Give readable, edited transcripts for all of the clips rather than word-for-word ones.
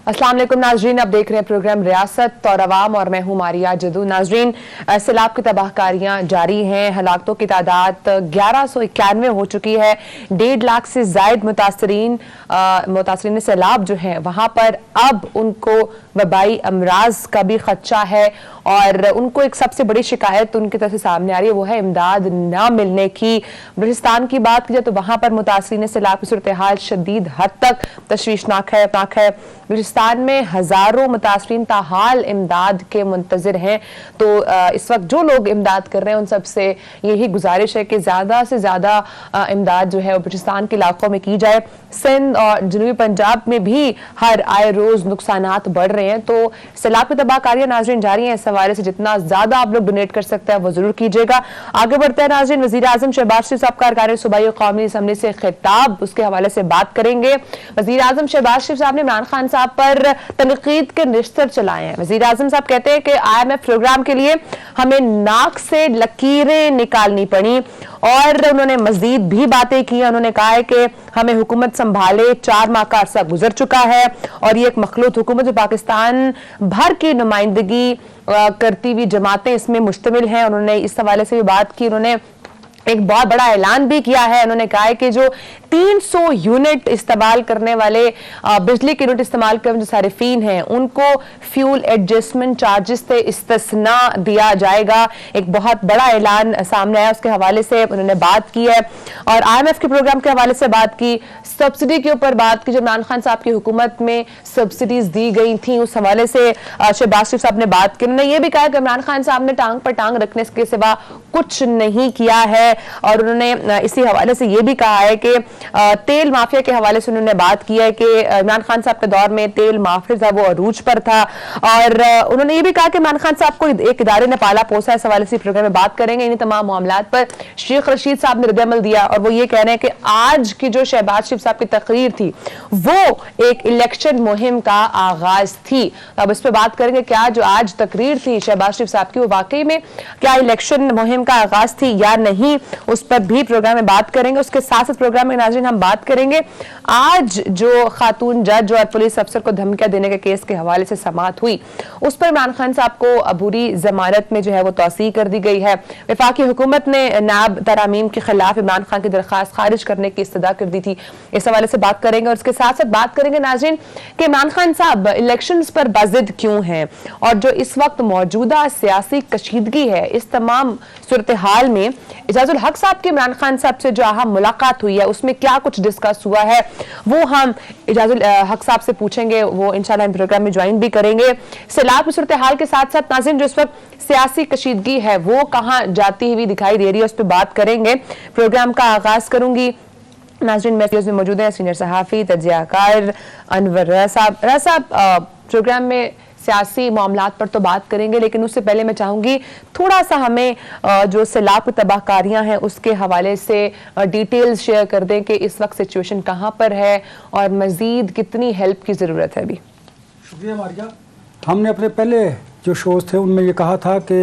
अस्सलाम वालेकुम नाजरीन, आप देख रहे हैं प्रोग्राम रियासत और अवाम और मैं हूं मारिया जदू। नाजरीन, सैलाब की तबाहकारियां जारी हैं। हलाकतों की तादाद 1191 हो चुकी है। 1.5 लाख से जायद मुतासरीन सैलाब जो हैं वहां पर अब उनको वबाई अमराज का भी खदशा है और उनको एक सबसे बड़ी शिकायत उनकी तरफ से सामने आ रही है, वो है इमदाद ना मिलने की। बलूचिस्तान की बात की जाए तो वहां पर मुतासरीन सैलाब की सूरत हाल शदीद हद तक तशवीशनाक है। बलूचिस्तान में हजारों मुतासरीन ताहाल इमदाद के मुंतजर हैं। तो इस वक्त जो लोग इमदाद कर रहे हैं उन सबसे यही गुजारिश है कि ज़्यादा से ज़्यादा इमदाद जो है बलूचिस्तान के इलाकों में की जाए। सिंध और जनूबी पंजाब में भी हर आए रोज़ नुकसानात बढ़ रहे हैं। तो सैलाब की तबाहकारियां नाज़रीन जारी हैं। इस हवाले से जितना ज़्यादा आप लोग डोनेट कर सकते हैं वो ज़रूर कीजिएगा। आगे बढ़ते हैं नाज़रीन, वज़ीर आज़म शहबाज शरीफ साहब का कारकान सूबाई कौमी असम्बली से खिताब, उसके हवाले से बात करेंगे। वज़ीर आज़म शहबाज शरीफ साहब ने इमरान खान साहब पर तनकीद के निश्तर चलाए हैं। वज़ीर आज़म साहब कहते हैं कि IMF प्रोग्राम के लिए हमें नाक से लकीरें निकालनी पड़ी और उन्होंने मजीद भी बातें की। उन्होंने कहा है कि हमें हुकूमत संभाले 4 माह का अरसा गुजर चुका है और ये एक मखलूत हुकूमत जो पाकिस्तान भर की नुमाइंदगी करती हुई जमातें इसमें मुश्तमिल हैं। उन्होंने इस हवाले से भी बात की। उन्होंने एक बहुत बड़ा ऐलान भी किया है। उन्होंने कहा है कि जो 300 यूनिट इस्तेमाल करने वाले बिजली के यूनिट इस्तेमाल करने जो सारिफीन हैं उनको फ्यूल एडजस्टमेंट चार्जेस से इस्तिस्ना दिया जाएगा। एक बहुत बड़ा ऐलान सामने आया, उसके हवाले से उन्होंने बात की है और IMF के प्रोग्राम के हवाले से बात की। सब्सिडी के ऊपर बात की, जब इमरान खान साहब की हुकूमत में सब्सिडीज दी गई थी उस हवाले से शहबाज शरीफ साहब ने बात की। उन्होंने ये भी कहा कि इमरान खान साहब ने टांग पर टांग रखने के सिवा कुछ नहीं किया है और उन्होंने इसी हवाले से ये भी कहा है कि तेल माफिया के हवाले से उन्होंने बात की है कि इमरान खान साहब के दौर में तेल माफिया था वो अरूज पर था और उन्होंने ये भी कहा कि इमरान खान साहब को एक इदारे ने पाला पोसा। इस हवाले से प्रोग्राम में बात करेंगे। इन तमाम मामलात पर शेख रशीद साहब ने रद्द-ए-अमल दिया और वो ये कह रहे हैं कि आज की जो शहबाज शरीफ साहब की तकरीर थी वो एक इलेक्शन मुहिम का आगाज थी। अब इस पर बात करेंगे क्या जो आज तकरीर थी शहबाज शरीफ साहब की वो वाकई में क्या इलेक्शन मुहिम का आगाज थी या नहीं, उस पर भी प्रोग्राम में बात करेंगे। उसके साथ साथ प्रोग्राम में नाज़रीन हम बात करेंगे आज जो खातून जज और पुलिस अफसर को धमकियां देने के केस के हवाले से समाअत हुई उस पर इमरान खान साहब को अबूरी जमानत में जो है वो तौसीह कर दी गई है। वफाकी हुकूमत ने नाब तरामीम के खिलाफ इमरान खान की दरखास्त खारिज करने की इस्तदा कर दी थी। इस हवाले से बात करेंगे और इसके साथ साथ बात करेंगे नाज़रीन कि इमरान खान साहब इलेक्शंस पर बाजिद क्यों हैं और जो इस वक्त मौजूदा सियासी कशीदगी है इस तमाम सूरत हाल में इजाजुल हक साहब की इमरान खान साहब से जो अहम मुलाकात हुई है उसमें क्या कुछ डिस्कस हुआ है वो हम इजाजुल हक साहब से पूछेंगे। वो इंशाल्लाह प्रोग्राम में ज्वाइन भी करेंगे। सैलाब की सूरत हाल के साथ साथ नाज़रीन जो इस वक्त सियासी कशीदगी है वो कहाँ जाती हुई दिखाई दे रही है उस पर बात करेंगे। प्रोग्राम का आगाज करूंगी नाज़रीन में मौजूद है सीनियर सहाफ़ी तजियाकार अनवर रज़ा साहब। प्रोग्राम में सियासी मामलात पर तो बात करेंगे लेकिन उससे पहले मैं चाहूंगी थोड़ा सा हमें जो सैलाब की तबाहकारियां हैं उसके हवाले से डिटेल्स शेयर कर दें कि इस वक्त सिचुएशन कहां पर है और मजीद कितनी हेल्प की ज़रूरत है अभी। शुक्रिया मारिया। हमने अपने पहले जो शोज़ थे उनमें ये कहा था कि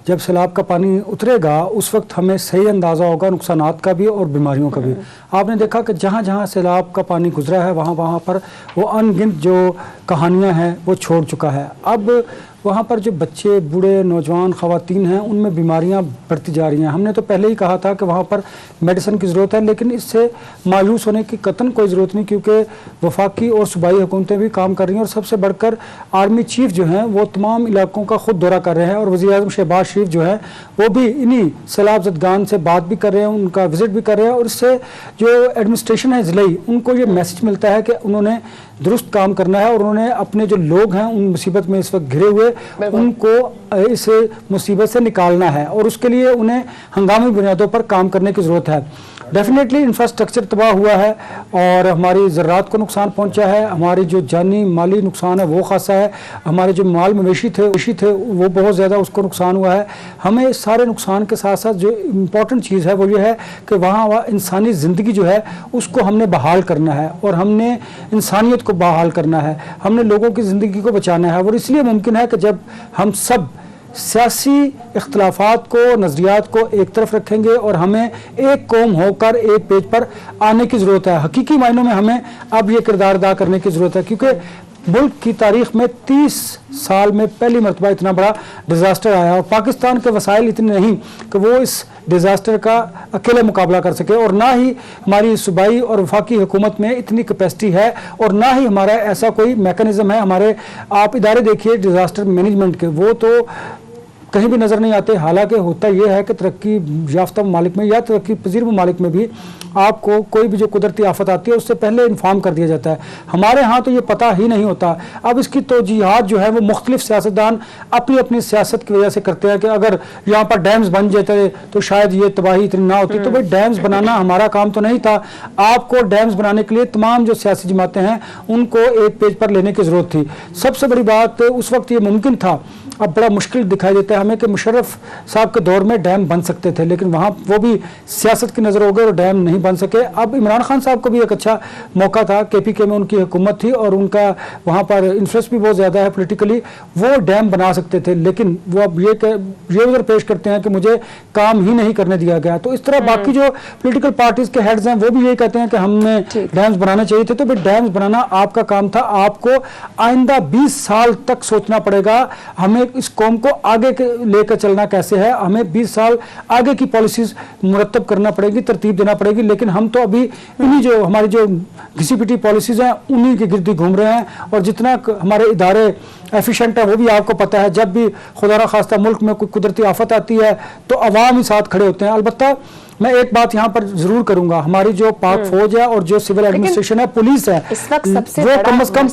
जब सैलाब का पानी उतरेगा उस वक्त हमें सही अंदाज़ा होगा नुकसानात का भी और बीमारियों का भी। आपने देखा कि जहाँ जहाँ सैलाब का पानी गुजरा है वहाँ वहाँ पर वो अनगिनत जो कहानियाँ हैं वो छोड़ चुका है। अब वहाँ पर जो बच्चे बूढ़े नौजवान ख़वातीन हैं उनमें बीमारियाँ बढ़ती जा रही हैं। हमने तो पहले ही कहा था कि वहाँ पर मेडिसिन की ज़रूरत है लेकिन इससे मायूस होने की कतन कोई ज़रूरत नहीं क्योंकि वफाकी और सूबाई हुकूमतें भी काम कर रही हैं और सबसे बढ़कर आर्मी चीफ जो हैं वो तमाम इलाकों का ख़ुद दौरा कर रहे हैं और वज़ीर आज़म शहबाज शरीफ जो है वो भी इन्हीं सैलाब ज़दगान से बात भी कर रहे हैं, उनका विज़िट भी कर रहे हैं और इससे जो एडमिनिस्ट्रेशन है ज़िले उनको ये मैसेज मिलता है कि उन्होंने दुरुस्त काम करना है और उन्होंने अपने जो लोग हैं उन मुसीबत में इस वक्त घिरे हुए उनको इस मुसीबत से निकालना है और उसके लिए उन्हें हंगामी बुनियादों पर काम करने की ज़रूरत है। डेफिनेटली इंफ्रास्ट्रक्चर तबाह हुआ है और हमारी ज़राअत को नुकसान पहुंचा है। हमारी जो जानी माली नुकसान है वो खासा है। हमारे जो माल मवेशी थे वो बहुत ज़्यादा उसको नुकसान हुआ है। हमें इस सारे नुकसान के साथ साथ जो इम्पॉर्टेंट चीज़ है वो ये है कि वहाँ इंसानी ज़िंदगी जो है उसको हमने बहाल करना है और हमने इंसानियत को बहाल करना है, हमने लोगों की ज़िंदगी को बचाना है। और इसलिए मुमकिन है कि जब हम सब सियासी इख्तलाफात को नज़रियात को एक तरफ रखेंगे और हमें एक कौम होकर एक पेज पर आने की ज़रूरत है। हकीकी मायनों में हमें अब ये किरदार अदा करने की ज़रूरत है क्योंकि मुल्क की तारीख में 30 साल में पहली मरतबा इतना बड़ा डिज़ास्टर आया और पाकिस्तान के वसाइल इतने नहीं कि वो इस डिज़ास्टर का अकेले मुकाबला कर सके, और ना ही हमारी सूबाई और वफाकी हुकूमत में इतनी कैपेसिटी है, और ना ही हमारा ऐसा कोई मैकेनिज़्म है। हमारे आप इदारे देखिए डिज़ास्टर मैनेजमेंट के, वो तो कहीं भी नज़र नहीं आते। हालांकि होता यह है कि तरक्की याफ्ता ममालिक में या तरक्की पजीर ममालिक में भी आपको कोई भी जो कुदरती आफत आती है उससे पहले इन्फॉर्म कर दिया जाता है। हमारे यहाँ तो ये पता ही नहीं होता। अब इसकी तोजीहात जो है वो मुख्तलिफ सियासतदान अपनी अपनी सियासत की वजह से करते हैं कि अगर यहाँ पर डैम्स बन जाते तो शायद ये तबाही इतनी ना होती। तो भाई डैम्स बनाना हमारा काम तो नहीं था। आपको डैम्स बनाने के लिए तमाम जो सियासी जमातें हैं उनको एक पेज पर लेने की ज़रूरत थी। सबसे बड़ी बात उस वक्त ये मुमकिन था, अब बड़ा मुश्किल दिखाई देता है हमें कि मुशर्रफ साहब के दौर में डैम बन सकते थे, लेकिन वहाँ वो भी सियासत की नज़र हो गए और डैम नहीं बन सके। अब इमरान खान साहब को भी एक अच्छा मौका था, KPK में उनकी हुकूमत थी और उनका वहाँ पर इन्फ्लुएंस भी बहुत ज़्यादा है पॉलिटिकली, वो डैम बना सकते थे, लेकिन वो अब ये उधर पेश करते हैं कि मुझे काम ही नहीं करने दिया गया। तो इस तरह बाकी जो पोलिटिकल पार्टीज़ के हेड्स हैं वो भी यही कहते हैं कि हमें डैम्स बनाने चाहिए थे। तो भाई डैम्स बनाना आपका काम था, आपको आइंदा 20 साल तक सोचना पड़ेगा हमें इस कौम को आगे लेकर चलना कैसे है। हमें 20 साल आगे की पॉलिसीज मुरतब करना पड़ेगी, तरतीब देना पड़ेगी। लेकिन हम तो अभी इन्हीं जो हमारी जो घिसी पिटी पॉलिसीज हैं उन्हीं के गिर्द घूम रहे हैं, और जितना हमारे इदारे एफिशिएंट है वो भी आपको पता है। जब भी खुदा न खास्ता मुल्क में कोई कुदरती आफत आती है तो अवाम ही साथ खड़े होते हैं। अलबत्ता मैं एक बात यहाँ पर जरूर करूंगा, हमारी जो पाक फौज है और जो सिविल एडमिनिस्ट्रेशन है, पुलिस है, इस वक्त सबसे वो कम से कम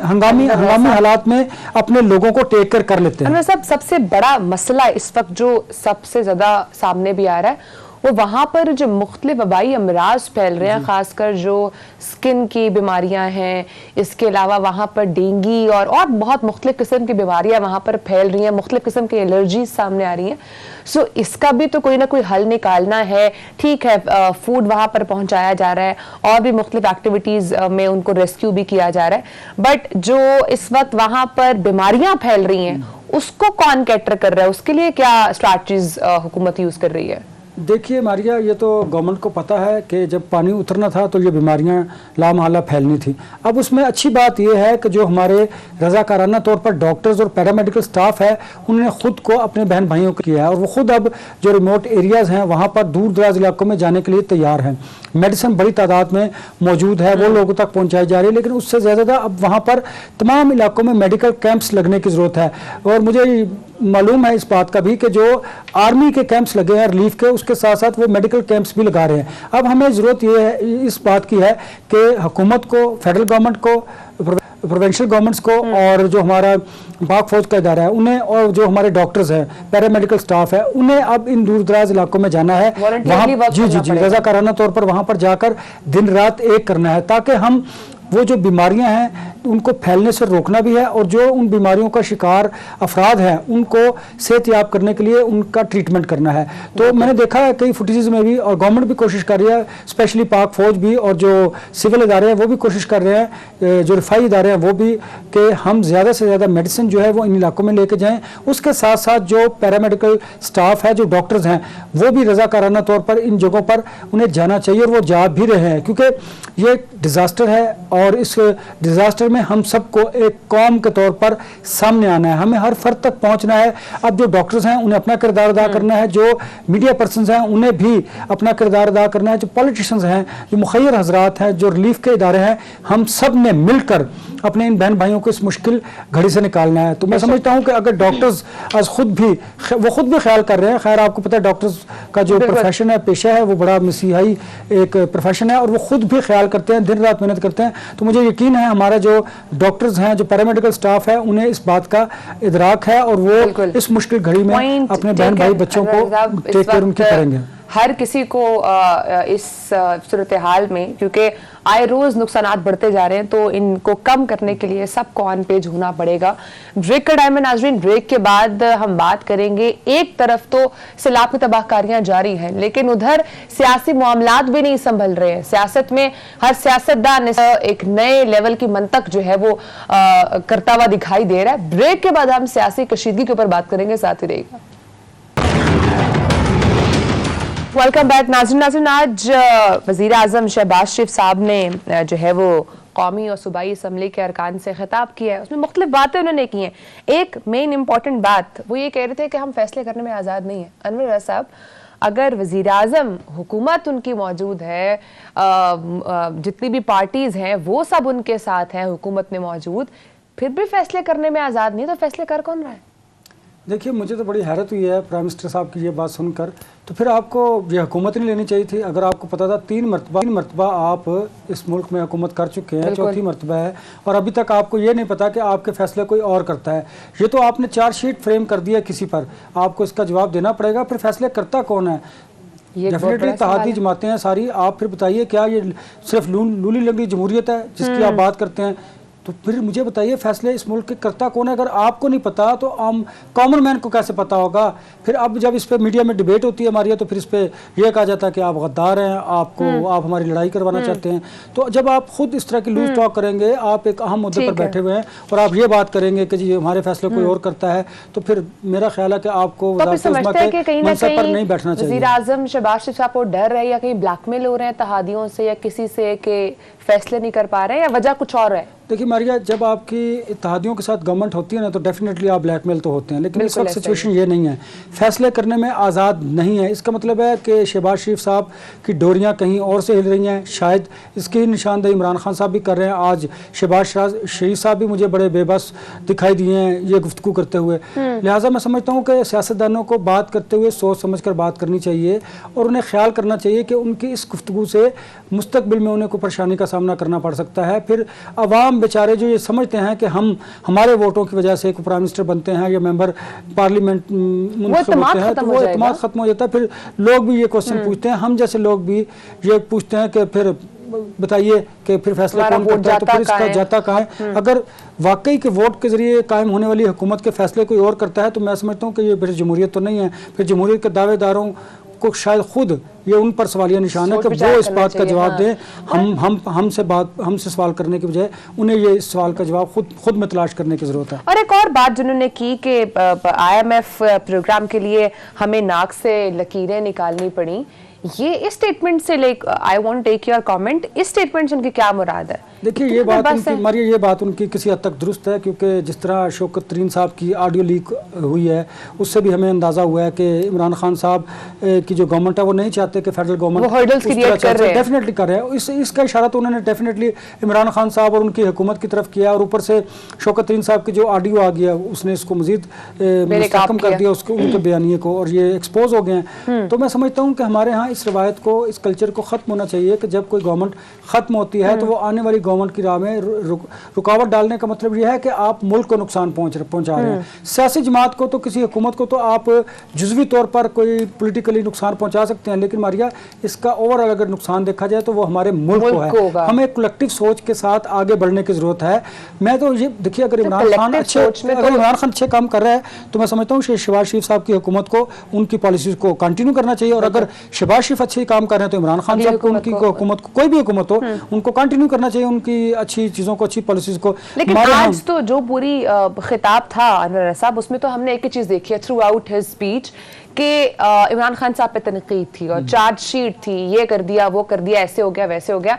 हंगामी हालात में अपने लोगों को टेक कर लेते हैं। सबसे बड़ा मसला इस वक्त जो सबसे ज्यादा सामने भी आ रहा है वो वहाँ पर जो मुख्तलिफ वबाई अमराज फैल रहे हैं, खासकर जो स्किन की बीमारियां हैं, इसके अलावा वहाँ पर डेंगू और बहुत मुख्तलिफ किस्म की बीमारियां वहाँ पर फैल रही हैं, मुख्तलिफ किस्म की एलर्जीज सामने आ रही हैं। सो इसका भी तो कोई ना कोई हल निकालना है। ठीक है, फूड वहाँ पर पहुँचाया जा रहा है और भी मुख्तलिफ एक्टिविटीज़ में उनको रेस्क्यू भी किया जा रहा है, बट जो इस वक्त वहाँ पर बीमारियाँ फैल रही हैं उसको कौन कैटर कर रहा है, उसके लिए क्या स्ट्रैटेजीज हुकूमत यूज़ कर रही है? देखिए मारिया, ये तो गवर्नमेंट को पता है कि जब पानी उतरना था तो ये बीमारियां लामहल्ला फैलनी थी। अब उसमें अच्छी बात ये है कि जो हमारे रज़ाकाराना तौर पर डॉक्टर्स और पैरामेडिकल स्टाफ है उन्होंने खुद को अपने बहन भाइयों को किया है, और वो खुद अब जो रिमोट एरियाज़ हैं वहाँ पर दूर दराज इलाकों में जाने के लिए तैयार हैं। मेडिसिन बड़ी तादाद में मौजूद है, वो लोगों तक पहुँचाई जा रही है, लेकिन उससे ज़्यादा अब वहाँ पर तमाम इलाकों में मेडिकल कैंप्स लगने की ज़रूरत है। और मुझे मालूम है इस बात का भी कि जो आर्मी के कैंप्स लगे हैं रिलीफ के, उसके साथ साथ वो मेडिकल कैंप्स भी लगा रहे हैं। अब हमें ज़रूरत ये है इस बात की है कि हुकूमत को, फेडरल गवर्नमेंट को, प्रोविंशियल गवर्नमेंट्स को और जो हमारा पाक फौज का इदारा है उन्हें, और जो हमारे डॉक्टर्स हैं, पैरामेडिकल स्टाफ है, उन्हें अब इन दूर दराज इलाकों में जाना है, वहाँ जी रज़ाकाराना तौर पर वहाँ पर जाकर दिन रात एक करना है, ताकि हम वो जो बीमारियां हैं उनको फैलने से रोकना भी है, और जो उन बीमारियों का शिकार अफराद हैं उनको सेहतयाब करने के लिए उनका ट्रीटमेंट करना है। तो मैंने देखा है कई फुटेजेस में भी, और गवर्नमेंट भी कोशिश कर रही है, स्पेशली पाक फौज भी और जो सिविल इदारे हैं वो भी कोशिश कर रहे हैं, जो रिफाई इदारे हैं वो भी, कि हम ज़्यादा से ज़्यादा मेडिसिन जो है वो इन इलाकों में लेके जाएँ। उसके साथ साथ जो पैरामेडिकल स्टाफ है, जो डॉक्टर्स हैं, वो भी रज़ाकाराना तौर पर इन जगहों पर उन्हें जाना चाहिए, और वो जा भी रहे हैं, क्योंकि ये डिज़ास्टर है और इस डिज़ास्टर में हम सबको एक कौम के तौर पर सामने आना है, हमें हर फर्द तक पहुंचना है। अब जो डॉक्टर्स हैं उन्हें अपना किरदार अदा करना है, जो मीडिया पर्सनस हैं उन्हें भी अपना किरदार अदा करना है, जो पॉलिटिशियंस हैं, जो मुखैर हजरात हैं, जो रिलीफ के इदारे हैं, हम सब ने मिलकर अपने इन बहन भाइयों को इस मुश्किल घड़ी से निकालना है। तो मैं समझता हूँ कि अगर डॉक्टर्स आज खुद भी ख्याल कर रहे हैं, खैर आपको पता है डॉक्टर्स का जो प्रोफेशन है, पेशा है, वो बड़ा मसीहाई एक प्रोफेशन है, और वो खुद भी ख्याल करते हैं, दिन रात मेहनत करते हैं। तो मुझे यकीन है हमारा जो डॉक्टर्स हैं, जो पैरामेडिकल स्टाफ है, उन्हें इस बात का इदराक है, और वो इस मुश्किल घड़ी में अपने बहन भाई बच्चों को टेक केयर उनकी करेंगे। हर किसी को इस सूरत हाल में, क्योंकि आए रोज नुकसानात बढ़ते जा रहे हैं, तो इनको कम करने के लिए सबको ऑन पेज होना पड़ेगा। ब्रेक का टाइम है नाज़रीन, ब्रेक के बाद हम बात करेंगे। एक तरफ तो सैलाब की तबाहकारियां जारी हैं, लेकिन उधर सियासी मामलात भी नहीं संभल रहे हैं। सियासत में हर सियासतदान एक नए लेवल की मंतक जो है वो करता हुआ दिखाई दे रहा है। ब्रेक के बाद हम सियासी कशीदगी के ऊपर बात करेंगे, साथ ही रहेगा। वेलकम बैक नाज़रीन। आज वज़ीर आज़म शहबाज शरीफ साहब ने जो है वो कौमी और सूबाई असम्बली के अरकान से खिताब किया है, उसमें मुख्तलिफ बातें उन्होंने की हैं। एक मेन इंपॉर्टेंट बात वो ये कह रहे थे कि हम फैसले करने में आज़ाद नहीं हैं। अनवर रज़ा साहब, अगर वज़ीर आज़म हुकूमत उनकी मौजूद है, जितनी भी पार्टीज़ हैं वो सब उनके साथ हैं हुकूमत में मौजूद, फिर भी फैसले करने में आज़ाद नहीं, तो फैसले कर कौन रहा है? देखिए, मुझे तो बड़ी हैरत हुई है प्राइम मिनिस्टर साहब की ये बात सुनकर। तो फिर आपको ये हुकूमत नहीं लेनी चाहिए थी। अगर आपको पता था तीन मरतबा आप इस मुल्क में हुकूमत कर चुके हैं, चौथी मरतबा है, और अभी तक आपको ये नहीं पता कि आपके फैसले कोई और करता है। ये तो आपने चार्जशीट फ्रेम कर दिया किसी पर, आपको इसका जवाब देना पड़ेगा। फिर फैसले करता कौन है? डेफिनेटली इत्तेहादी जमातें हैं सारी। आप फिर बताइए, क्या ये सिर्फ लूली लंगड़ी जमहूरियत है जिसकी आप बात करते हैं? तो फिर मुझे बताइए, फैसले इस मुल्क के करता कौन है? अगर आपको नहीं पता तो आम कॉमन मैन को कैसे पता होगा? फिर अब जब इस पे मीडिया में डिबेट होती है हमारी, तो फिर इस पे ये कहा जाता है कि आप गद्दार हैं, आप हमारी लड़ाई करवाना चाहते हैं। तो जब आप खुद इस तरह की लूज टॉक करेंगे, आप एक अहम मुद्दे पर बैठे हुए हैं और आप ये बात करेंगे कि जी हमारे फैसले कोई और करता है, तो फिर मेरा ख्याल है कि आपको मनसब पर नहीं बैठना चाहिए। वज़ीर आज़म शहबाज शरीफ साहब को डर है या कहीं ब्लैकमेल हो रहे हैं इत्तेहादियों से या किसी से कि फैसले नहीं कर पा रहे हैं, या वजह कुछ और है? देखिए मारिया, जब आपकी इत्तेहादियों के साथ गवर्नमेंट होती है ना, तो डेफिनेटली आप ब्लैकमेल तो होते हैं, लेकिन इस वक्त सिचुएशन ये नहीं है। फैसले करने में आज़ाद नहीं है। इसका मतलब है कि शहबाज शरीफ साहब की डोरियां कहीं और से हिल रही हैं। शायद इसकी निशानदेही इमरान खान साहब भी कर रहे हैं। आज शहबाज शरीफ साहब भी मुझे बड़े बेबस दिखाई दिए हैं ये गुफ्तगू करते हुए। लिहाजा मैं समझता हूँ कि सियासतदानों को बात करते हुए सोच समझ कर बात करनी चाहिए और उन्हें ख्याल करना चाहिए कि उनकी इस गुफ्तगू से मुस्तकबिल में उन्हें कोई परेशानी का सामना करना पड़ सकता है। फिर अवाम बेचारे जो ये समझते हैं कि हम हमारे वोटों की वजह से प्राइम मिनिस्टर बनते हैं या मेंबर पार्लियामेंट मुंतखब होते हैं, तो वो एतमाद खत्म हो जाता है। फिर लोग भी ये क्वेश्चन पूछते हैं, हम जैसे लोग भी ये पूछते हैं कि फिर बताइए कि फिर फैसला कौन करता है, तो फिर इसका जाता कहाँ है? अगर वाकई के वोट के जरिए कायम होने वाली हुकूमत के फैसले कोई और करता है, तो मैं समझता हूँ कि ये फिर जमहूरियत तो नहीं है। फिर जमहूरियत के दावेदारों को शायद खुद ये उन पर सवालिया निशान है कि वो इस बात का जवाब दें। हमसे सवाल करने के बजाय उन्हें ये इस सवाल का जवाब खुद में तलाश करने की जरूरत है। और एक और बात जिन्होंने की कि IMF प्रोग्राम के लिए हमें नाक से लकीरें निकालनी पड़ी, ये इस स्टेटमेंट से I want take your comment, इस स्टेटमेंट से उनकी क्या मुराद है? देखिए, ये बात उनकी किसी हद तक दुरुस्त है, क्योंकि जिस तरह शौकत तरीन साहब की ऑडियो लीक हुई है, उससे भी हमें अंदाजा हुआ है कि इमरान खान साहब की जो गवर्नमेंट है वो नहीं चाहते कि फेडरल गवर्नमेंट डेफिनेटली कर रहे हैं। इसका इशारा तो उन्होंने डेफिनेटली इमरान खान साहब और उनकी हुकूमत की तरफ किया, और ऊपर से शौकत तरीन साहब की जो ऑडियो आ गया उसने इसको मजीद मुस्तहकम कर दिया, उनके बयानिए को, और ये एक्सपोज हो गए हैं। तो मैं समझता हूँ कि हमारे यहाँ इस रवायत को, इस कल्चर को ख़त्म होना चाहिए कि जब कोई गवर्नमेंट ख़त्म होती है तो वो आने वाली गवर्नमेंट की राह में रुकावट डालने का मतलब यह है कि आप मुल्क को नुकसान पहुंचा रहे हैं। सियासी जमात को तो, किसी हुकूमत को तो आप जुज़वी तौर पर कोई पॉलिटिकली नुकसान पहुंचा सकते हैं, लेकिन मारिया इसका ओवरऑल अगर नुकसान देखा जाए तो वो हमारे मुल्क को है। हमें कलेक्टिव सोच के साथ आगे बढ़ने की जरूरत है। मैं तो ये देखिए, अगर इमरान खान अच्छे काम कर रहा है तो मैं समझता हूँ शहबाज शरीफ साहब की हुकूमत को उनकी पॉलिसीज को कंटिन्यू करना चाहिए, और अगर शहबाज शरीफ अच्छे काम कर रहे हैं तो इमरान खान साहब को, उनकी हुकूमत को, कोई भी हुकूमत हो, उनको कंटिन्यू करना चाहिए उनकी अच्छी चीजों को, अच्छी पॉलिसीज को। लेकिन आज तो जो पूरी खिताब था अनवर साहब, उसमें तो हमने एक ही चीज देखी है थ्रू आउट हिज स्पीच कि इमरान खान साहब पे तनकीद थी और चार्जशीट थी, ये कर दिया, वो कर दिया, ऐसे हो गया, वैसे हो गया।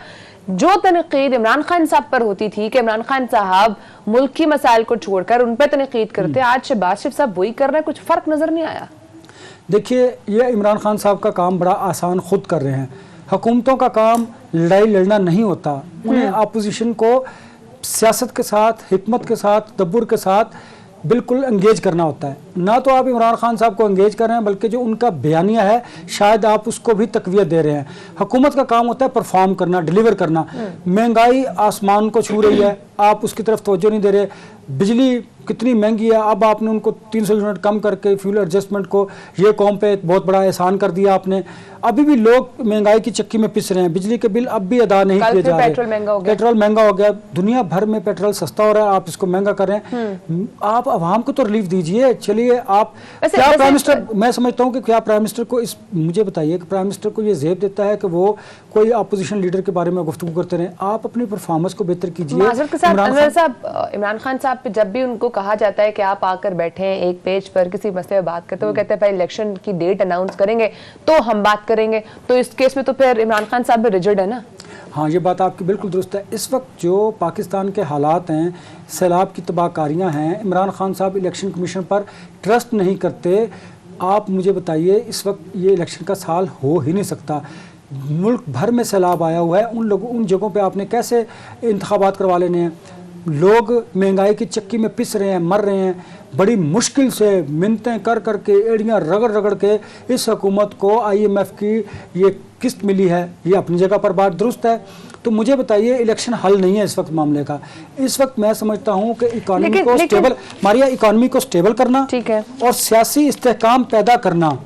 जो तनकीद इमरान खान साहब पर होती थी कि इमरान खान साहब मुल्क की मसाइल को छोड़कर उन पर तनकीद करते, आज शहबाज शरीफ साहब वही कर रहे हैं, कुछ फर्क नजर नहीं आया। देखिए, ये इमरान खान साहब का काम बड़ा आसान खुद कर रहे हैं। हुकूमतों का काम लड़ाई लड़ना नहीं होता, उन्हें अपोजिशन को सियासत के साथ, हिकमत के साथ, तदब्बुर के साथ बिल्कुल एंगेज करना होता है। ना तो आप इमरान खान साहब को एंगेज कर रहे हैं, बल्कि जो उनका बयानिया है शायद आप उसको भी तकवीत दे रहे हैं। हुकूमत का काम होता है परफॉर्म करना, डिलीवर करना। महंगाई आसमान को छू रही है, आप उसकी तरफ तवज्जो नहीं दे रहे। बिजली कितनी महंगी है, अब आपने उनको 300 यूनिट कम करके फ्यूल एडजस्टमेंट को, ये कौम पे एक बहुत बड़ा एहसान कर दिया आपने। अभी भी लोग महंगाई की चक्की में पिस रहे हैं, बिजली के बिल अब भी अदा नहीं किए जा रहे। पेट्रोल महंगा हो गया, दुनिया भर में पेट्रोल सस्ता हो रहा है, आप इसको महंगा कर रहे हैं। आप आवाम को तो रिलीफ दीजिए। चलिए, आप क्या प्राइम मिनिस्टर, मैं समझता हूँ कि क्या प्राइम मिनिस्टर को मुझे बताइए कि प्राइम मिनिस्टर को ये ज़ेब देता है कि वो कोई अपोजिशन लीडर के बारे में गुफ्तगू करते रहे? आप अपनी परफॉर्मेंस को बेहतर कीजिए। इमरान खान साहब पे जब भी उनको कहा जाता है कि आप आकर बैठे हैं एक पेज पर किसी मसले पर बात करते, वो कहते हैं भाई इलेक्शन की डेट अनाउंस करेंगे तो हम बात करेंगे। तो इस केस में तो फिर इमरान खान साहब भी रिजिड है ना। हाँ, ये बात आपकी बिल्कुल दुरुस्त है। इस वक्त जो पाकिस्तान के हालात हैं, सैलाब की तबाहकारियाँ हैं, इमरान खान साहब इलेक्शन कमीशन पर ट्रस्ट नहीं करते। आप मुझे बताइए, इस वक्त ये इलेक्शन का साल हो ही नहीं सकता। मुल्क भर में सैलाब आया हुआ है, उन जगहों पे आपने कैसे इंतखाबात करवा लेने हैं? लोग महंगाई की चक्की में पिस रहे हैं, मर रहे हैं। बड़ी मुश्किल से मिन्नतें कर कर के, एड़ियाँ रगड़ रगड़ के इस हुकूमत को IMF की ये किस्त मिली है। ये अपनी जगह पर बात दुरुस्त है। तो मुझे बताइए, इलेक्शन हल नहीं है इस वक्त मामले का। इस वक्त मैं समझता हूँ कि इकॉनमी को स्टेबल, मारिया, इकॉनमी को स्टेबल करना ठीक है और सियासी इस्तेहकाम पैदा करना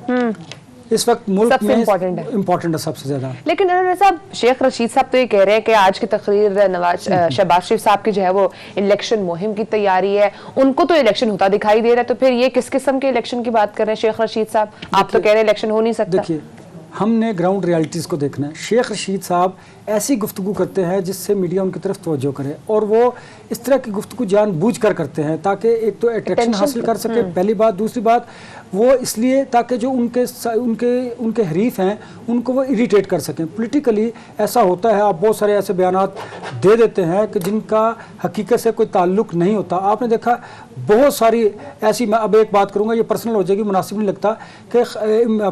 इस वक्त मुल्क में इम्पोर्टेंट है सबसे ज्यादा। लेकिन साहब, शेख रशीद साहब तो ये कह रहे हैं कि आज की तकरीर शहबाज शरीफ साहब की जो है वो इलेक्शन मुहिम की तैयारी है, उनको तो इलेक्शन होता दिखाई दे रहा है। तो फिर ये किस किस्म के इलेक्शन की बात कर रहे हैं शेख रशीद साहब? आप तो कह रहे हैं इलेक्शन हो नहीं सकता। देखिए, हमने ग्राउंड रियलिटीज़ को देखना है। शेख रशीद साहब ऐसी गुफ्तगू करते हैं जिससे मीडिया उनकी तरफ तवज्जो करे, और वो इस तरह की गुफ्तगू जानबूझ कर करते हैं ताकि एक तो अट्रैक्शन हासिल कर सके, पहली बात। दूसरी बात, वो इसलिए ताकि जो उनके हरीफ हैं उनको वो इरिटेट कर सकें पॉलिटिकली। ऐसा होता है, आप बहुत सारे ऐसे बयानात दे देते हैं कि जिनका हकीकत से कोई ताल्लुक नहीं होता। आपने देखा बहुत सारी ऐसी, मैं अब एक बात करूँगा, ये पर्सनल हो जाएगी, मुनासिब नहीं लगता, कि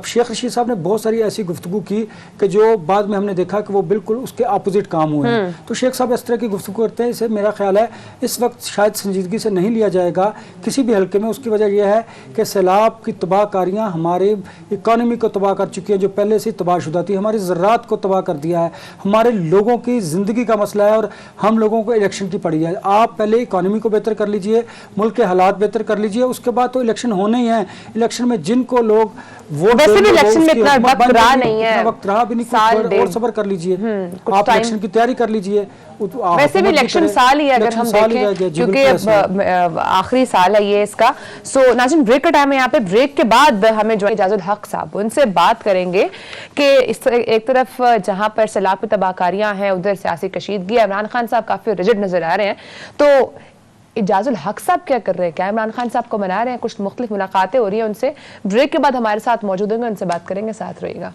शेख रशीद साहब ने बहुत सारी ऐसी गुफ्तगू की कि जो बाद में हमने देखा कि वो बिल्कुल उसके अपोजिट काम हुए हैं। तो शेख साहब इस तरह की गुफ्तगू करते हैं, इसे मेरा ख्याल है इस वक्त शायद संजीदगी से नहीं लिया जाएगा किसी भी हल्के में। उसकी वजह यह है कि सैलाब की तबाहकारियाँ हमारे इकॉनमी को तबाह कर चुकी हैं, जो पहले से तबाहशुदा थी, हमारी ज़रात को तबाह कर दिया है, हमारे लोगों की ज़िंदगी का मसला है, और हम लोगों को इलेक्शन की पड़ी है। आप पहले इकॉनमी को बेहतर कर लीजिए, मुल्क के हालात बेहतर कर लीजिए, उसके बाद तो इलेक्शन होने ही हैं। इलेक्शन में जिनको लोग वोट, वैसे भी इलेक्शन में इतना वक्त रहा नहीं है, वक्त रहा भी नहीं, और सब्र कर लीजिए, आप इलेक्शन की तैयारी कर लीजिए। वैसे भी इलेक्शन साल ही है अगर हम देखें, क्योंकि आखिरी साल है ये इसका। सो नाज़रीन, ब्रेक का टाइम है। यहाँ पे ब्रेक के बाद हमें जो इजाजुल हक साहब, उनसे बात करेंगे कि इस एक तरफ जहां पर सैलाब की तबाहकारियां हैं, उधर सियासी कशीदगी, इमरान खान साहब काफी रिजिड नजर आ रहे हैं। तो इजाजुल हक साहब क्या कर रहे हैं? क्या इमरान खान साहब को मना रहे हैं? कुछ मुख्तलिफ मुलाकातें हो रही हैं उनसे। ब्रेक के बाद हमारे साथ मौजूद होंगे, उनसे बात करेंगे, साथ रहिएगा।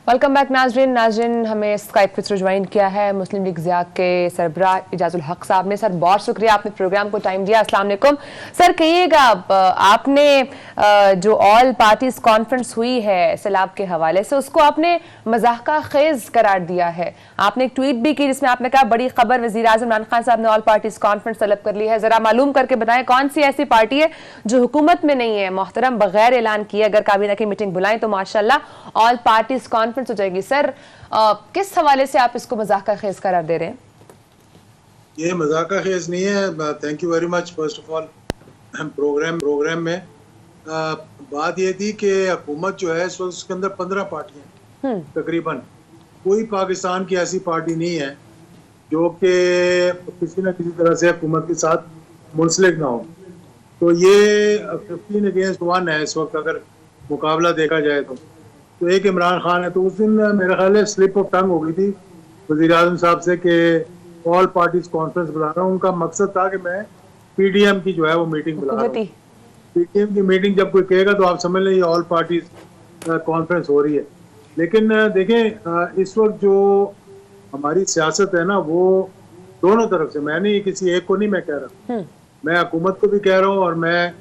वेलकम बैक नाजरीन, हमें स्काइप पे ज्वाइन किया है मुस्लिम लीग ज़िया के सरबराह इजाजुल हक साहब ने। सर, बहुत शुक्रिया, आपने प्रोग्राम को टाइम दिया। अस्सलाम वालेकुम सर। कहिएगा, आपने जो ऑल पार्टीज कॉन्फ्रेंस हुई है सैलाब के हवाले से, उसको आपने मज़ाक़ा खेज करार दिया है। आपने एक ट्वीट भी की जिसमें आपने कहा, बड़ी खबर, वज़ीर-ए-आज़म इमरान खान साहब ने ऑल पार्टीज कॉन्फ्रेंस तलब कर ली है। जरा मालूम करके बताएं, कौन सी ऐसी पार्टी है जो हुकूमत में नहीं है, मोहतरम, बगैर ऐलान किए अगर काबीना की मीटिंग बुलाएं तो माशाल्लाह ऑल पार्टीज कॉन्फ्रेंस हो जाएगी। सर, किस हवाले से आप इसको मज़ाक़ा खेज करार दे रहे हैं? ये मज़ाक़ा खेज नहीं है। Thank you very much. First of all, programme में बात ये थी कि हुकूमत जो है इस वक्त उसके अंदर 15 पार्टियां तकरीबन। कोई पाकिस्तान की ऐसी पार्टी नहीं है जो कि किसी न किसी तरह से हुकूमत के साथ मुंसलिक ना हो। तो ये 15 अगेंस्ट 1 है इस वक्त, अगर मुकाबला देखा जाए तो एक इमरान खान है। तो उस दिन मेरा ख्याल है स्लिप ऑफ टंग हो गई थी वज़ीर-ए-आज़म साहब से कि ऑल पार्टीज कॉन्फ्रेंस बुला रहा हूँ। उनका मकसद था कि मैं PDM की जो है वो मीटिंग बुला रहा हूँ। PDM की मीटिंग जब कोई कहेगा तो आप समझ लें ये ऑल पार्टीज कॉन्फ्रेंस हो रही है। लेकिन देखें, इस वक्त जो हमारी सियासत है ना, वो दोनों तरफ से, मैं नहीं किसी एक को नहीं मैं कह रहा, मैं हुकूमत को भी कह रहा हूँ और मैं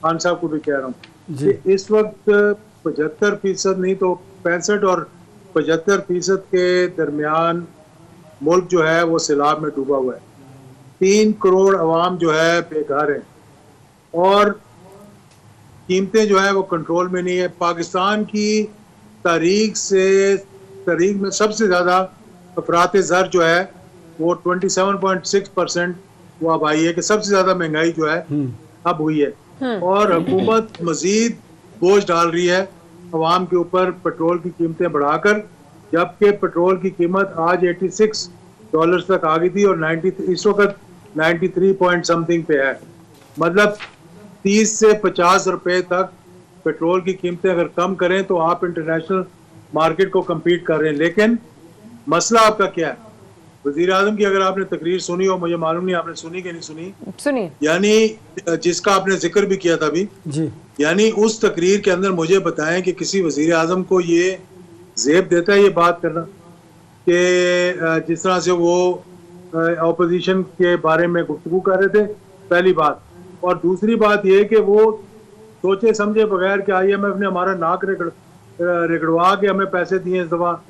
खान साहब को भी कह रहा हूँ कि इस वक्त 75% नहीं तो 65 और 75% के दरमियान मुल्क जो है वो सैलाब में डूबा हुआ है। 3 करोड़ अवाम जो है बेघर है और कीमतें जो है वो कंट्रोल में नहीं है। पाकिस्तान की तारीख में सबसे ज़्यादा अफरात ज़र जो है वो 27.6% वो अब आई है कि सबसे ज़्यादा महंगाई जो है अब हुई है। और हुकूमत मज़ीद बोझ डाल रही है अवाम के ऊपर पेट्रोल की कीमतें बढ़ाकर, जबकि पेट्रोल की कीमत आज $86 तक आ गई थी और 93 इस वक्त 93 पॉइंट समथिंग पे है। मतलब 30 से 50 रुपए तक पेट्रोल की कीमतें अगर कम करें तो आप इंटरनेशनल मार्केट को कम्पीट कर रहे हैं। लेकिन मसला आपका क्या है? वज़ीर-ए-आज़म की अगर आपने तकरीर सुनी हो, मुझे मालूम नहीं आपने सुनी कि नहीं सुनी, यानी जिसका आपने जिक्र भी किया था अभी जी, यानी उस तकरीर के अंदर मुझे बताएं कि किसी वज़ीर-ए-आज़म को ये जेब देता है ये बात करना कि जिस तरह से वो ऑपोजिशन के बारे में गुफ्तगू कर रहे थे, पहली बात। और दूसरी बात ये कि वो सोचे समझे बगैर कि IMF ने हमारा नाक रगड़वा के हमें पैसे दिए, इस दफा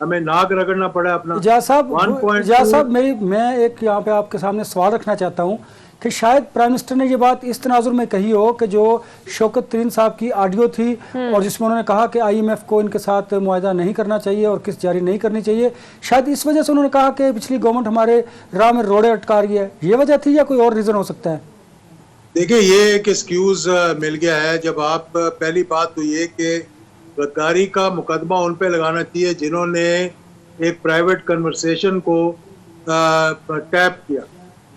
हमें नाक रगड़ना पड़ा अपना। इजाज साहब मैं एक यहाँ पे आपके सामने सवाल रखना चाहता हूँ कि शायद प्राइम मिनिस्टर ने ये बात इस तनाजुर में कही हो कि जो शौकत तरीन साहब की ऑडियो थी और जिसमें उन्होंने कहा कि IMF को इनके साथ मुआहदा नहीं करना चाहिए और किस्त जारी नहीं करनी चाहिए, शायद इस वजह से उन्होंने कहा कि पिछली गवर्नमेंट हमारे राह में रोड़े अटका रही है, ये वजह थी या कोई और रीज़न हो सकता है? देखिए, ये एक एक्सक्यूज मिल गया है। जब आप पहली बात तो ये कि गद्दारी का मुकदमा उन पे लगाना चाहिए जिन्होंने एक प्राइवेट कन्वर्सेशन को टैप किया।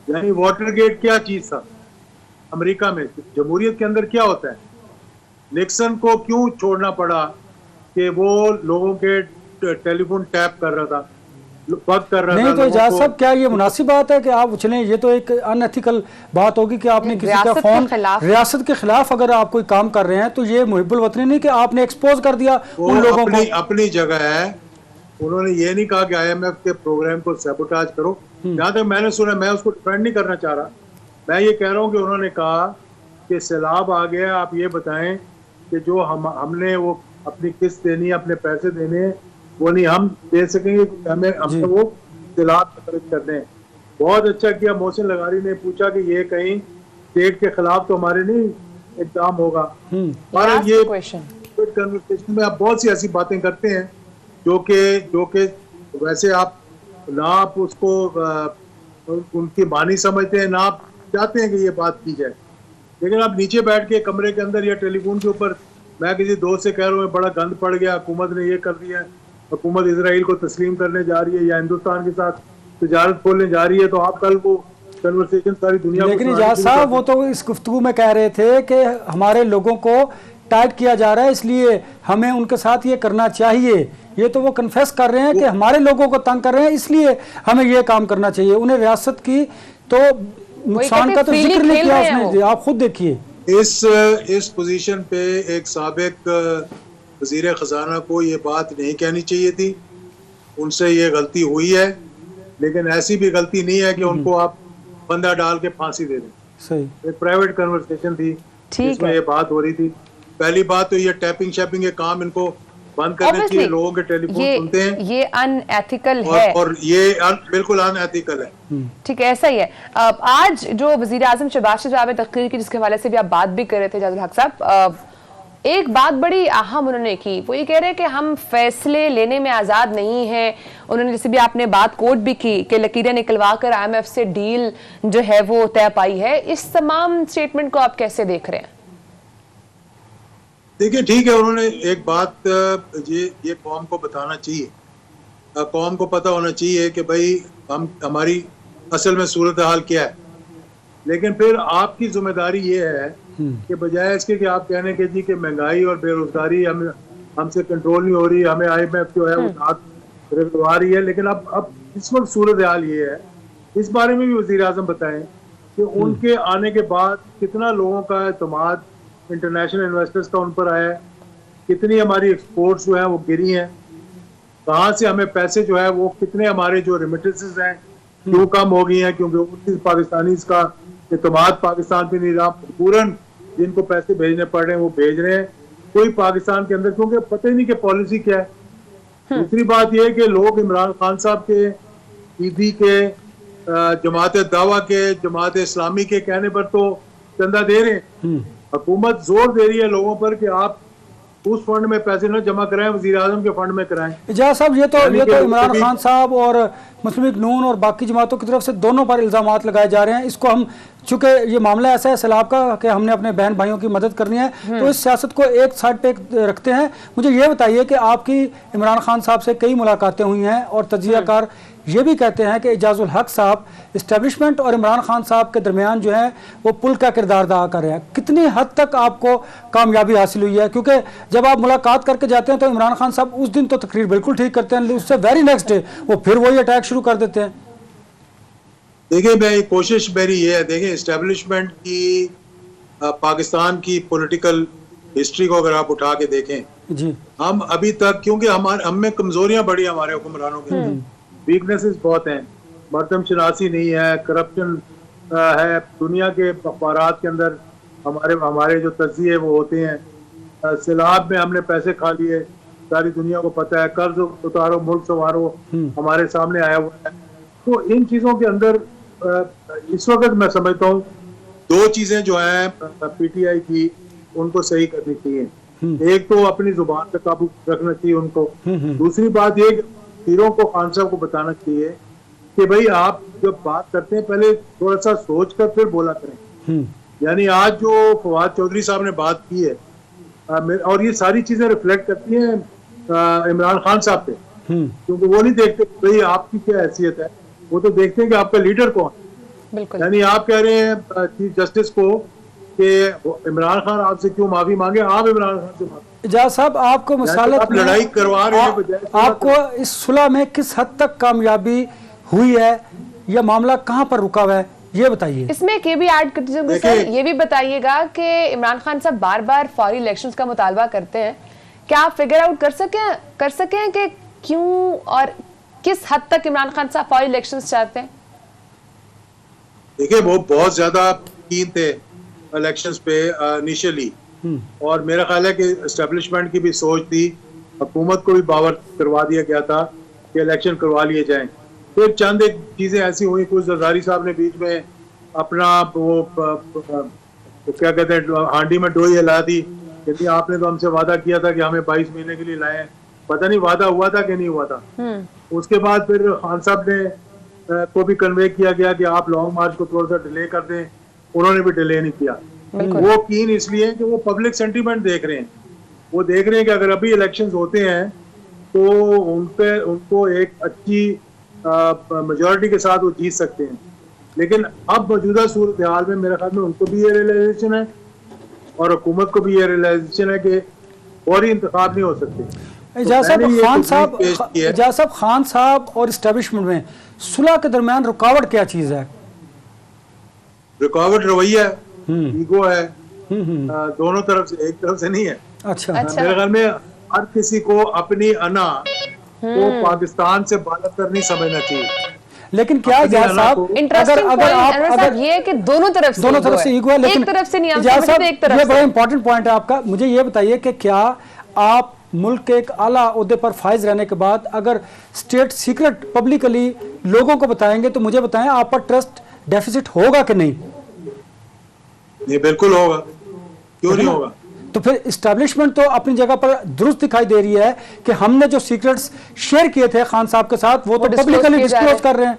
यानी वाटरगेट क्या चीज था अमेरिका में, जमहूरियत के अंदर क्या होता है, निक्सन को क्यों छोड़ना पड़ा कि वो लोगों के टेलीफोन टैप कर रहा था, वक्त कर रहा था। नहीं तो इजाज साहब, क्या ये मुनासिब बात है कि आप उछलें? ये तो एक अनएथिकल बात होगी कि आपने किसी का फोन रियासत के खिलाफ अगर आप कोई काम कर रहे हैं तो ये मुहिब्बुल वतनी नहीं कि आपने एक्सपोज कर दिया उन लोगों को। अपनी जगह है, उन्होंने ये नहीं कहा कि IMF के प्रोग्राम को सैबोटाज करो। जहाँ तक मैंने सुना, मैं उसको डिफेंड नहीं करना चाह रहा, मैं ये कह रहा हूँ कि उन्होंने कहा कि सैलाब आ गया, आप ये बताएं कि जो हमने वो अपनी किस्त देनी है, अपने पैसे देने हैं, वो नहीं हम दे सकेंगे, हमें वो सैलाब खर्च करने हैं। बहुत अच्छा किया मोहसिन लगारी ने पूछा कि ये कहीं स्टेट के खिलाफ तो हमारे नहीं एग्जाम होगा। और ये कन्वर्सेशन में आप बहुत सी ऐसी बातें करते हैं जो कि वैसे आप ना आप उसको उनकी बानी समझते हैं, ना आप चाहते हैं कि ये बात की जाए, लेकिन आप नीचे बैठ के कमरे के अंदर या टेलीफोन के ऊपर, मैं किसी दोस्त से कह रहा हूँ बड़ा गंद पड़ गया, हुकूमत ने ये कर दिया है, हुकूमत इजराइल को तस्लीम करने जा रही है या हिंदुस्तान के साथ तिजारत खोलने जा रही है, तो आप कल को कन्वर्सेशन सारी दुनिया। लेकिन इजाज साहब, वो तो इस गुफ्तगू में कह रहे थे कि हमारे लोगों को टाइट किया जा रहा है, इसलिए हमें उनके साथ ये करना चाहिए। ये तो वो कन्फेस कर रहे हैं कि हमारे लोगों को तंग कर रहे हैं, इसलिए हमें ये काम करना चाहिए। उन्हें रियासत की तो नुकसान का तो जिक्र नहीं किया उसने, आप खुद देखिए। इस पोजीशन पे एक साबिक वजीर खजाना को ये बात नहीं कहनी चाहिए थी, उनसे ये गलती हुई है, लेकिन ऐसी भी गलती नहीं है कि उनको आप बंदा डाल के फांसी दे दें। सही, एक प्राइवेट कन्वर्सेशन थी जिसमें ये बात हो रही थी। पहली बात तो ये टैपिंग शैपिंग के काम इनको बंद करने चाहिए, लोगों के टेलीफोन सुनते हैं, ये अनएथिकल है और ये बिल्कुल अनएथिकल है। ठीक है, ऐसा ही है। आज जो वजीर आजम शहबाज शरीफ ने तकरीर की, जिसके हवाले से भी आप बात भी कर रहे थे इजाजुल हक साहब, एक बात बड़ी अहम उन्होंने की, वो ये कह रहे हैं कि हम फैसले लेने में आज़ाद नहीं हैं। उन्होंने जैसे भी आपने बात कोट भी की कि लकीरें निकलवा कर IMF से डील जो है वो तय पाई है। इस तमाम स्टेटमेंट को आप कैसे देख रहे हैं? देखिए, ठीक है, उन्होंने एक बात ये कौम को बताना चाहिए, कौम को पता होना चाहिए कि भाई हमारी असल में सूरत हाल क्या है। लेकिन फिर आपकी जिम्मेदारी ये है कि बजाय इसके कि आप कहने के जी कि महंगाई और बेरोजगारी हमसे कंट्रोल नहीं हो रही, हमें IMF जो है वो हाथ रगड़वा रही है, लेकिन अब इस वक्त सूरत हाल ये है, इस बारे में भी वजीर आजम बताएं कि उनके आने के बाद कितना लोगों का एतमाद इंटरनेशनल इन्वेस्टर्स का उन पर आया है, कितनी हमारी एक्सपोर्ट्स जो है वो गिरी हैं, कहाँ से हमें पैसे जो है वो, कितने हमारे जो रेमिटेंसेस हैं क्यों कम हो गई हैं, क्योंकि पाकिस्तानी का एतमाद पाकिस्तान पे नहीं रहा, पूरन जिनको पैसे भेजने पड़ रहे हैं वो भेज रहे हैं, कोई पाकिस्तान के अंदर क्योंकि पता ही नहीं कि पॉलिसी क्या है। दूसरी बात यह है कि लोग इमरान खान साहब के, ईदी के, जमात दावा के, जमात इस्लामी के कहने पर तो चंदा दे रहे हैं। हुकूमत जोर दे रही है लोगों पर कि आप उस फंड में पैसे न जमा कराएं, वजीर आजम के फंड में कराएं। इजाज साहब, ये तो इमरान खान साहब और मुस्लिम लीग नून और बाकी जमातों की तरफ से दोनों पर इल्जामात लगाए जा रहे हैं। इसको हम, चूंकि ये मामला ऐसा है सैलाब का कि हमने अपने बहन भाइयों की मदद करनी है, तो इस सियासत को एक साइड पे रखते हैं। मुझे ये बताइए कि आपकी इमरान खान साहब से कई मुलाकातें हुई हैं और तजियाकार ये भी कहते हैं कि एजाजुल हक साहब इस्टेब्लिशमेंट और इमरान खान साहब के दरमियान जो है वो पुल का किरदार अदा कर रहे हैं। कितनी हद तक आपको कामयाबी हासिल हुई है? क्योंकि जब आप मुलाकात करके जाते हैं तो इमरान खान साहब उस दिन तो तकरीर बिल्कुल ठीक करते हैं, उससे वेरी नेक्स्ट डे वो फिर वही अटैक शुरू कर देते हैं। देखिए, मैं कोशिश मेरी ये है, देखिए इस्टेब्लिशमेंट की पाकिस्तान की पॉलिटिकल हिस्ट्री को अगर आप उठा के देखें, जी हम अभी तक, क्योंकि हमारे हम में कमजोरियां बड़ी हैं, हमारे हुक्मरानों के वीकनेसेस बहुत हैं, मर्दम शनासी नहीं है, करप्शन है, दुनिया के अखबारात के अंदर हमारे जो तज्जिए वो होते हैं, सैलाब में हमने पैसे खा लिए, सारी दुनिया को पता है, कर्ज उतारो मुल्क संवारो हमारे सामने आया हुआ है। तो इन चीजों के अंदर इस वक्त मैं समझता हूँ दो चीजें जो हैं पीटीआई की, उनको सही करनी चाहिए। एक तो अपनी जुबान पे काबू रखना चाहिए उनको, दूसरी बात ये कि तीरों को, खान साहब को बताना चाहिए कि भाई आप जब बात करते हैं पहले थोड़ा सा सोच कर फिर बोला करें। यानी आज जो फवाद चौधरी साहब ने बात की है, और ये सारी चीजें रिफ्लेक्ट करती हैं इमरान खान साहब पे, क्योंकि वो नहीं देखते भाई आपकी क्या हैसियत है, वो तो देखते हैं कि आपका लीडर कौन है। बिल्कुल। यानी आप कह रहे हैं चीफ जस्टिस को कि इमरान खान आपसे क्यों माफी मांगे, आप इमरान खान से माफी। एजाज साहब, आपको मसालत आप लड़ाई करवा रहे हैं बजाय आपको इस सुलह में किस हद तक कामयाबी हुई है, यह मामला कहां पर रुका हुआ है, ये बताइए। इसमें एक ये भी ऐड करते हैं सर, ये भी बताइएगा कि इमरान खान साहब बार बार फौरी इलेक्शंस का मुतालबा करते हैं, क्या आप फिगर आउट कर सकें कि क्यों और किस हद तक इमरान खान साहब फौरी इलेक्शंस चाहते हैं? देखिए, वो बहुत ज्यादा कीन थे इलेक्शंस पे इनिशियली, और मेरा ख्याल है कि एस्टेब्लिशमेंट की भी सोच थी, हुकूमत को भी बावर करवा दिया गया था कि इलेक्शन करवा लिए जाएं। फिर चंद एक चीजें ऐसी हुई, कुछ जरदारी साहब ने बीच में अपना वो क्या कहते हैं हांडी में डोई हिला दी, क्योंकि आपने तो हमसे वादा किया था कि हमें 22 महीने के लिए लाए, पता नहीं वादा हुआ था कि नहीं हुआ था। उसके बाद फिर खान साहब ने को भी कन्वे किया गया कि आप लॉन्ग मार्च को थोड़ा सा डिले कर दें, उन्होंने भी डिले नहीं किया। वो कीन इसलिए कि वो पब्लिक सेंटीमेंट देख रहे हैं, वो देख रहे हैं कि अगर अभी इलेक्शंस होते हैं तो उनको एक अच्छी मेजॉरिटी के साथ वो जीत सकते हैं। लेकिन अब मौजूदा सूरत हाल में मेरे ख्याल में उनको भी ये रियलाइजेशन है और हुकूमत को भी ये रियलाइजेशन है कि फौरी इंतखाब नहीं हो सकते। एजाज साहब, खान साहब और एस्टेब्लिशमेंट में सुलह के दरमियान रुकावट क्या चीज है? रुकावट रवैया है, ईगो है, दोनों तरफ से, एक तरफ से नहीं है। अच्छा। मेरे ख्याल में हर किसी को अपनी अना को पाकिस्तान से बालतर नहीं समझना चाहिए। लेकिन क्या एजाज साहब, अगर ये है कि दोनों तरफ से ईगो है, लेकिन एक तरफ से नहीं, एजाज साहब ये बड़ा इंपॉर्टेंट पॉइंट है आपका। मुझे ये बताइए कि क्या आप मुल्क के एक आला ओहदे पर फाइज रहने के बाद अगर स्टेट सीक्रेट पब्लिकली लोगों को बताएंगे तो मुझे बताएं, आप पर ट्रस्ट डेफिसिट होगा कि नहीं? नहीं, बिल्कुल होगा, क्यों नहीं होगा। तो फिर एस्टैब्लिशमेंट तो अपनी जगह पर दुरुस्त दिखाई दे रही है कि हमने जो सीक्रेट्स शेयर किए थे खान साहब के साथ वो तो पब्लिकली डिस्क्लोज कर रहे हैं।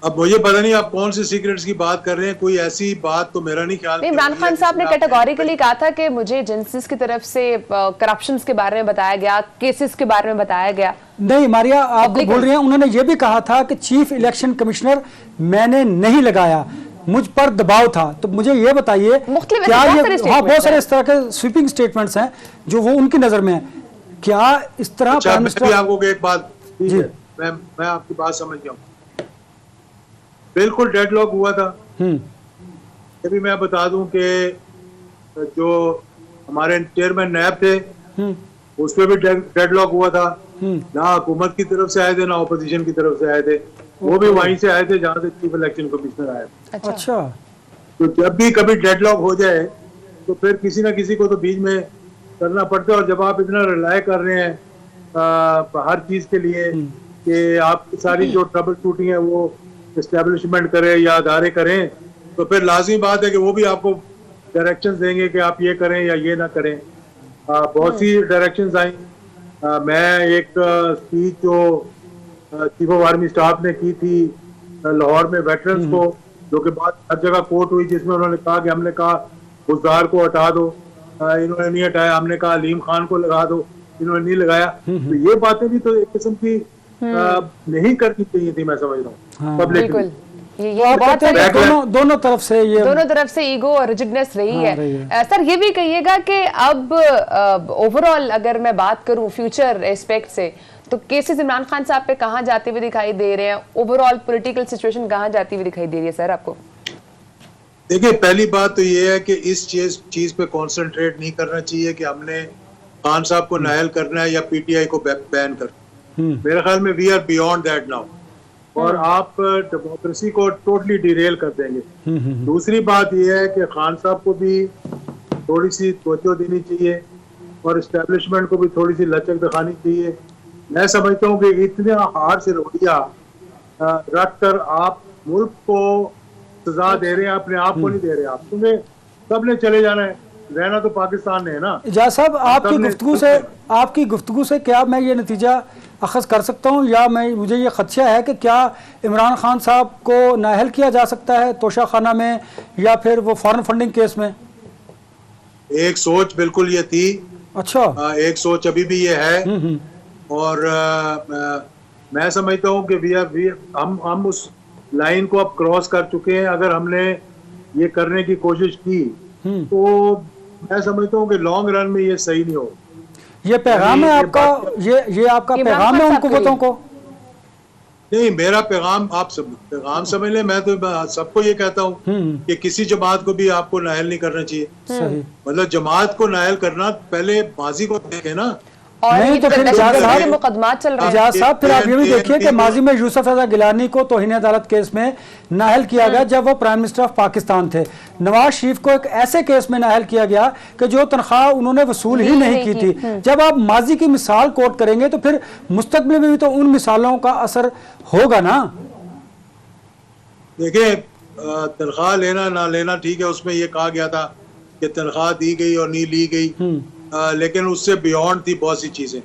अब मुझे पता नहीं आप कौन से सीक्रेट्स की बात कर रहे हैं, कोई ऐसी बात तो मेरा नहीं ख्याल। इमरान खान साहब ने कैटेगोरिकली कहा था कि मुझे एजेंसीज की तरफ से करप्शंस के बारे में बताया गया, केसेस के बारे में बताया गया। नहीं मारिया, आप बोल रही हैं, उन्होंने ये भी कहा था कि चीफ इलेक्शन कमिश्नर मैंने नहीं लगाया, मुझ पर दबाव था। तो मुझे ये बताइए क्या ये, हाँ बहुत सारे इस तरह के स्वीपिंग स्टेटमेंट्स हैं जो वो उनकी नजर में है, क्या इस तरह? अच्छा, मैं आपको एक बात, मैं आपकी बात समझ गया हूँ, बिल्कुल डेडलॉक हुआ था। ये भी मैं बता दूं कि जो हमारे चेयरमैन नैब थे उस पर भी डेडलॉक हुआ था, ना हुकूमत की तरफ से आए थे ना ऑपोजिशन की तरफ से आए थे, वो भी वहीं से आए थे जहां से चीफ इलेक्शन कमिश्नर आए। अच्छा, तो जब भी कभी डेडलॉक हो जाए तो फिर किसी ना किसी को तो बीच में करना पड़ता है, और जब आप इतना रिलाय कर रहे हैं हर चीज के लिए कि आपकी सारी जो ट्रबल शूटिंग है वो एस्टेब्लिशमेंट करे या अदारे करें, तो फिर लाजमी बात है कि वो भी आपको डायरेक्शंस देंगे कि आप ये करें या ये ना करें। बहुत सी डायरेक्शंस आई। मैं एक स्पीच जो चीफ ऑफ आर्मी स्टाफ ने की थी लाहौर में वेटरन्स को, जो कि बाद हर जगह कोर्ट हुई, जिसमें उन्होंने कहा कि हमने कहा गुज़दार को हटा दो, इन्होंने नहीं हटाया, हमने कहा अलीम खान को लगा दो, इन्होंने नहीं लगाया। तो ये बातें भी तो एक किस्म की नहीं करनी चाहिए थी, मैं समझ रहा हूँ। बिल्कुल, दोनों तरफ से ईगो और रिजिडनेस रही है। सर ये भी कहिएगा कि अब ओवरऑल अगर मैं बात करूं फ्यूचर एस्पेक्ट से, तो केसेस इमरान खान साहब पे कहां जाते हुए दिखाई दे रहे हैं? ओवरऑल पॉलिटिकल सिचुएशन कहां जाती हुई दिखाई दे रही है सर आपको? देखिए, पहली बात तो ये है कि इस चीज पे कंसंट्रेट नहीं करना चाहिए कि हमने खान साहब को नायल करना है या पीटीआई को बैन करना। मेरे ख्याल में we are beyond that now, और आप डेमोक्रेसी को टोटली डिरेल कर देंगे। दूसरी बात यह है कि खान साहब को भी थोड़ी सी तवज्जो देनी चाहिए और इस्टेब्लिशमेंट को भी थोड़ी सी लचक दिखानी चाहिए। मैं समझता हूँ कि इतने हार से रवैया रख कर आप मुल्क को सजा दे रहे हैं, अपने आप को नहीं दे रहे आप, क्योंकि सब ने चले जाना है, रहना तो पाकिस्तान ने है ना। इजाज साहब, आपकी गुफ्तगू से क्या मैं ये नतीजा अखज़ कर सकता हूँ, या मुझे ये खदशा है कि क्या इमरान खान साहब को नाअहल किया जा सकता है तोशा खाना में या फिर वो फॉरेन फंडिंग केस में? एक सोच बिल्कुल ये थी। अच्छा। एक सोच अभी भी ये है, और मैं समझता हूँ कि हम उस लाइन को अब क्रॉस कर चुके हैं। अगर हमने ये करने की कोशिश की तो मैं समझता हूँ कि लॉन्ग रन में ये सही नहीं हो। ये पैगाम है आपका, ये आपका पैगाम है उन कुव्वतों को? नहीं, मेरा पैगाम आप सब पैगाम समझ लें। मैं तो सबको ये कहता हूँ कि किसी जमात को भी आपको नायल नहीं करना चाहिए। सही। मतलब जमात को नायल करना, पहले माजी को देखें ना। और नहीं तो फिर इजाज मुकदमा चल रहा है। इजाज साहब, फिर आप ये भी देखिए कि माजी में यूसुफ रजा गिलानी को तौहीन अदालत केस में नाअहल किया गया जब वो प्राइम मिनिस्टर ऑफ पाकिस्तान थे। नवाज शरीफ को एक ऐसे केस में नाअहल किया गया कि जो तनख्वाह उन्होंने वसूल ही नहीं की थी। जब आप माजी की मिसाल कोट करेंगे तो फिर मुस्तकबिल में भी तो उन मिसालों का असर होगा ना। देखिए, तनख्वाह लेना ना लेना ठीक है, उसमें ये कहा गया था कि तनख्वाह दी गई और नहीं ली गई, लेकिन उससे बियॉन्ड थी बहुत सी चीजें।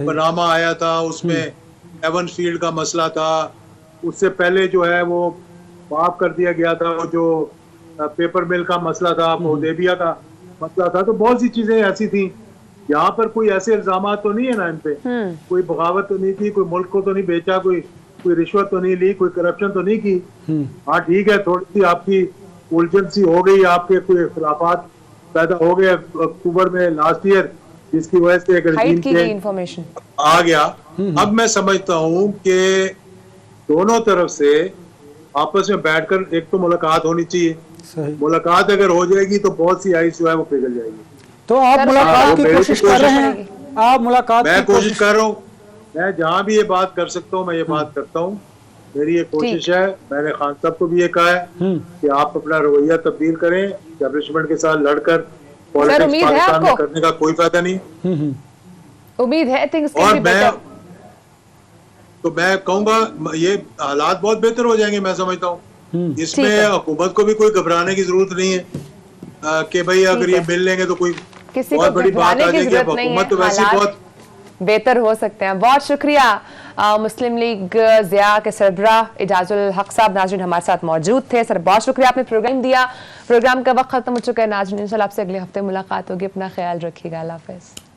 पनामा आया था, उसमें एवन फील्ड का मसला था, उससे पहले जो है वो माफ कर दिया गया था, वो जो पेपर मिल का मसला था, हुदैबिया का मसला था। तो बहुत सी चीजें ऐसी थी। यहाँ पर कोई ऐसे इल्जाम तो नहीं है ना इन पे, कोई बगावत तो नहीं की, कोई मुल्क को तो नहीं बेचा, कोई रिश्वत तो नहीं ली, कोई करप्शन तो नहीं की। हाँ ठीक है, थोड़ी सी आपकी उलझन सी हो गई, आपके कोई खुराफात पैदा हो गया अक्टूबर में लास्ट ईयर, जिसकी वजह से एक इंफॉर्मेशन आ गया। अब मैं समझता हूँ कि दोनों तरफ से आपस में बैठकर एक तो मुलाकात होनी चाहिए। मुलाकात अगर हो जाएगी तो बहुत सी आइस जो है वो पिघल जाएगी। तो आप मुलाकात की कोशिश कर रहे हैं? आप मुलाकात मैं कोशिश कर रहा हूँ, मैं जहाँ भी ये बात कर सकता हूँ मैं ये बात करता हूँ। मेरी ये कोशिश है। मैंने खान साहब को भी ये कहा है कि आप अपना रवैया तब्दील करें, एस्टेब्लिशमेंट के साथ लड़कर पॉलिटिक्स पाकिस्तान में करने का कोई फायदा नहीं। उम्मीद है थिंग्स और मैं कहूँगा ये हालात बहुत बेहतर हो जाएंगे। मैं समझता हूँ इसमें हुकूमत को भी कोई घबराने की जरूरत नहीं है कि भाई अगर ये मिल लेंगे तो कोई बहुत बड़ी बात आ जाएगी। हुकूमत तो वैसे बहुत बेहतर हो सकते हैं। बहुत शुक्रिया मुस्लिम लीग ज़िया के सरबराह इजाजुल हक साहब। नाज़रीन हमारे साथ मौजूद थे। सर बहुत शुक्रिया, आपने प्रोग्राम दिया। प्रोग्राम का वक्त खत्म हो चुका है नाज़रीन, इंशाल्लाह आपसे अगले हफ्ते मुलाकात होगी। अपना ख्याल रखिएगा। अल्लाह हाफ़िज़।